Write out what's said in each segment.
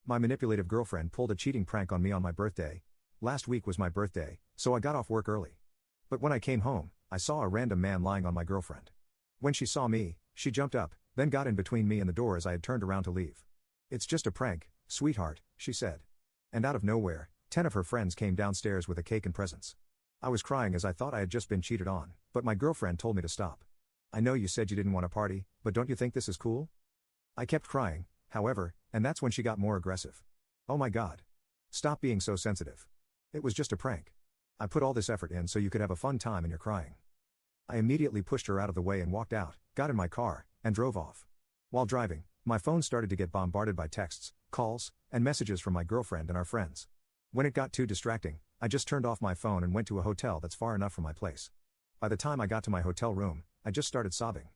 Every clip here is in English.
My manipulative girlfriend pulled a cheating prank on me on my birthday. Last week was my birthday, so I got off work early. But when I came home, I saw a random man lying on my girlfriend. When she saw me, she jumped up, then got in between me and the door as I had turned around to leave. "It's just a prank, sweetheart," she said. And out of nowhere, 10 of her friends came downstairs with a cake and presents. I was crying as I thought I had just been cheated on, but my girlfriend told me to stop. "I know you said you didn't want to party, but don't you think this is cool?" I kept crying, however, and that's when she got more aggressive. "Oh my God. Stop being so sensitive. It was just a prank. I put all this effort in so you could have a fun time and you're crying." I immediately pushed her out of the way and walked out, got in my car, and drove off. While driving, my phone started to get bombarded by texts, calls, and messages from my girlfriend and our friends. When it got too distracting, I just turned off my phone and went to a hotel that's far enough from my place. By the time I got to my hotel room, I just started sobbing.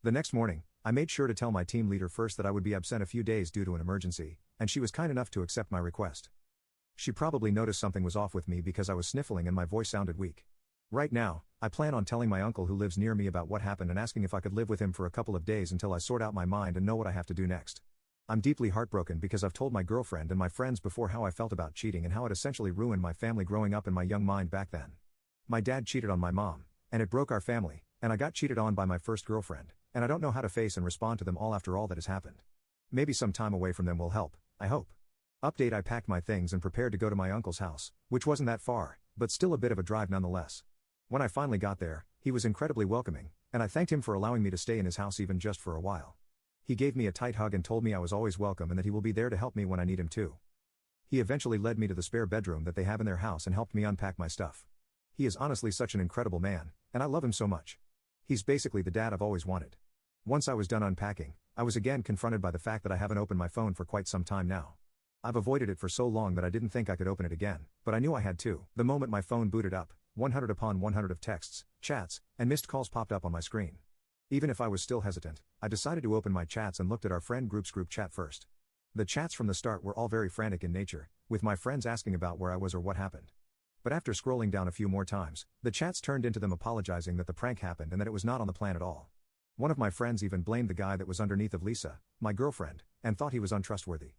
The next morning, I made sure to tell my team leader first that I would be absent a few days due to an emergency, and she was kind enough to accept my request. She probably noticed something was off with me because I was sniffling and my voice sounded weak. Right now, I plan on telling my uncle who lives near me about what happened and asking if I could live with him for a couple of days until I sort out my mind and know what I have to do next. I'm deeply heartbroken because I've told my girlfriend and my friends before how I felt about cheating and how it essentially ruined my family growing up in my young mind back then. My dad cheated on my mom, and it broke our family, and I got cheated on by my first girlfriend, and I don't know how to face and respond to them all after all that has happened. Maybe some time away from them will help, I hope. Update: I packed my things and prepared to go to my uncle's house, which wasn't that far, but still a bit of a drive nonetheless. When I finally got there, he was incredibly welcoming, and I thanked him for allowing me to stay in his house even just for a while. He gave me a tight hug and told me I was always welcome and that he will be there to help me when I need him too. He eventually led me to the spare bedroom that they have in their house and helped me unpack my stuff. He is honestly such an incredible man, and I love him so much. He's basically the dad I've always wanted. Once I was done unpacking, I was again confronted by the fact that I haven't opened my phone for quite some time now. I've avoided it for so long that I didn't think I could open it again, but I knew I had to. The moment my phone booted up, 100 upon 100 of texts, chats, and missed calls popped up on my screen. Even if I was still hesitant, I decided to open my chats and looked at our friend group's group chat first. The chats from the start were all very frantic in nature, with my friends asking about where I was or what happened. But after scrolling down a few more times, the chats turned into them apologizing that the prank happened and that it was not on the plan at all. One of my friends even blamed the guy that was underneath of Lisa, my girlfriend, and thought he was untrustworthy.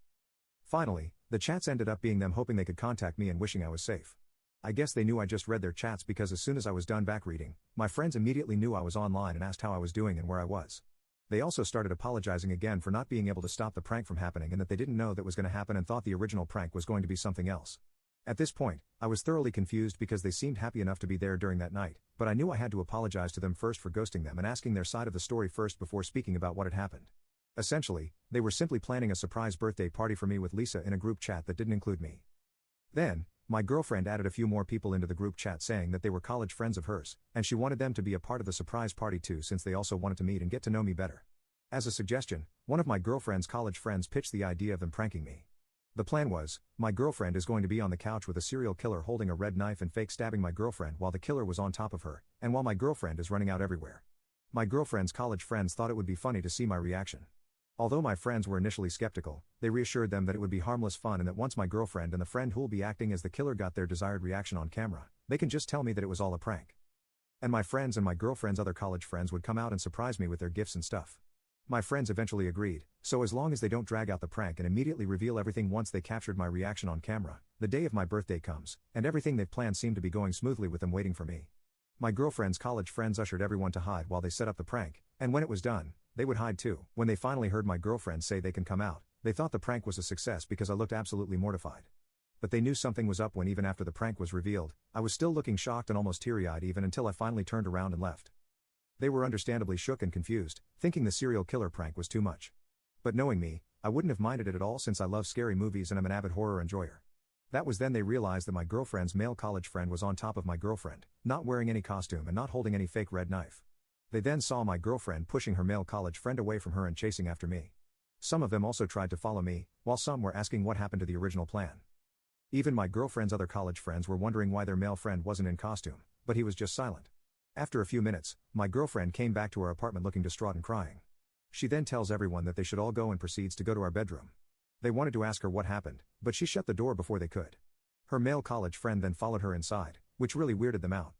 Finally, the chats ended up being them hoping they could contact me and wishing I was safe. I guess they knew I just read their chats because as soon as I was done back reading, my friends immediately knew I was online and asked how I was doing and where I was. They also started apologizing again for not being able to stop the prank from happening and that they didn't know that was going to happen and thought the original prank was going to be something else. At this point, I was thoroughly confused because they seemed happy enough to be there during that night, but I knew I had to apologize to them first for ghosting them and asking their side of the story first before speaking about what had happened. Essentially, they were simply planning a surprise birthday party for me with Lisa in a group chat that didn't include me. Then, my girlfriend added a few more people into the group chat saying that they were college friends of hers, and she wanted them to be a part of the surprise party too since they also wanted to meet and get to know me better. As a suggestion, one of my girlfriend's college friends pitched the idea of them pranking me. The plan was, my girlfriend is going to be on the couch with a serial killer holding a red knife and fake stabbing my girlfriend while the killer was on top of her, and while my girlfriend is running out everywhere. My girlfriend's college friends thought it would be funny to see my reaction. Although my friends were initially skeptical, they reassured them that it would be harmless fun and that once my girlfriend and the friend who'll be acting as the killer got their desired reaction on camera, they can just tell me that it was all a prank. And my friends and my girlfriend's other college friends would come out and surprise me with their gifts and stuff. My friends eventually agreed, so as long as they don't drag out the prank and immediately reveal everything once they captured my reaction on camera, the day of my birthday comes, and everything they've planned seemed to be going smoothly with them waiting for me. My girlfriend's college friends ushered everyone to hide while they set up the prank, and when it was done, they would hide too. When they finally heard my girlfriend say they can come out, they thought the prank was a success because I looked absolutely mortified. But they knew something was up when even after the prank was revealed, I was still looking shocked and almost teary-eyed even until I finally turned around and left. They were understandably shook and confused, thinking the serial killer prank was too much. But knowing me, I wouldn't have minded it at all since I love scary movies and I'm an avid horror enjoyer. That was then they realized that my girlfriend's male college friend was on top of my girlfriend, not wearing any costume and not holding any fake red knife. They then saw my girlfriend pushing her male college friend away from her and chasing after me. Some of them also tried to follow me, while some were asking what happened to the original plan. Even my girlfriend's other college friends were wondering why their male friend wasn't in costume, but he was just silent. After a few minutes, my girlfriend came back to our apartment looking distraught and crying. She then tells everyone that they should all go and proceeds to go to our bedroom. They wanted to ask her what happened, but she shut the door before they could. Her male college friend then followed her inside, which really weirded them out.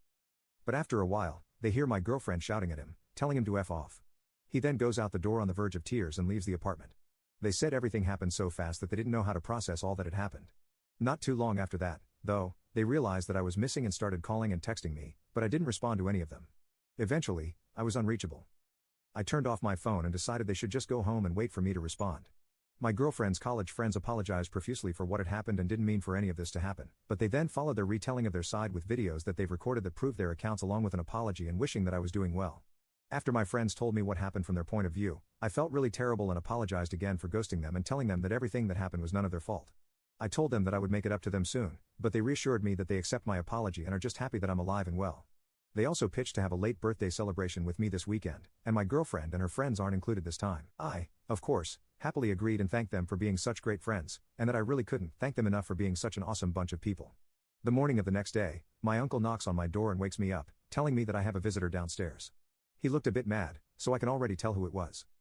But after a while, they hear my girlfriend shouting at him, telling him to F off. He then goes out the door on the verge of tears and leaves the apartment. They said everything happened so fast that they didn't know how to process all that had happened. Not too long after that, though, they realized that I was missing and started calling and texting me, but I didn't respond to any of them. Eventually, I was unreachable. I turned off my phone and decided they should just go home and wait for me to respond. My girlfriend's college friends apologized profusely for what had happened and didn't mean for any of this to happen, but they then followed their retelling of their side with videos that they've recorded that proved their accounts along with an apology and wishing that I was doing well. After my friends told me what happened from their point of view, I felt really terrible and apologized again for ghosting them and telling them that everything that happened was none of their fault. I told them that I would make it up to them soon, but they reassured me that they accept my apology and are just happy that I'm alive and well. They also pitched to have a late birthday celebration with me this weekend, and my girlfriend and her friends aren't included this time. I, of course, happily agreed and thanked them for being such great friends, and that I really couldn't thank them enough for being such an awesome bunch of people. The morning of the next day, my uncle knocks on my door and wakes me up, telling me that I have a visitor downstairs. He looked a bit mad, so I can already tell who it was.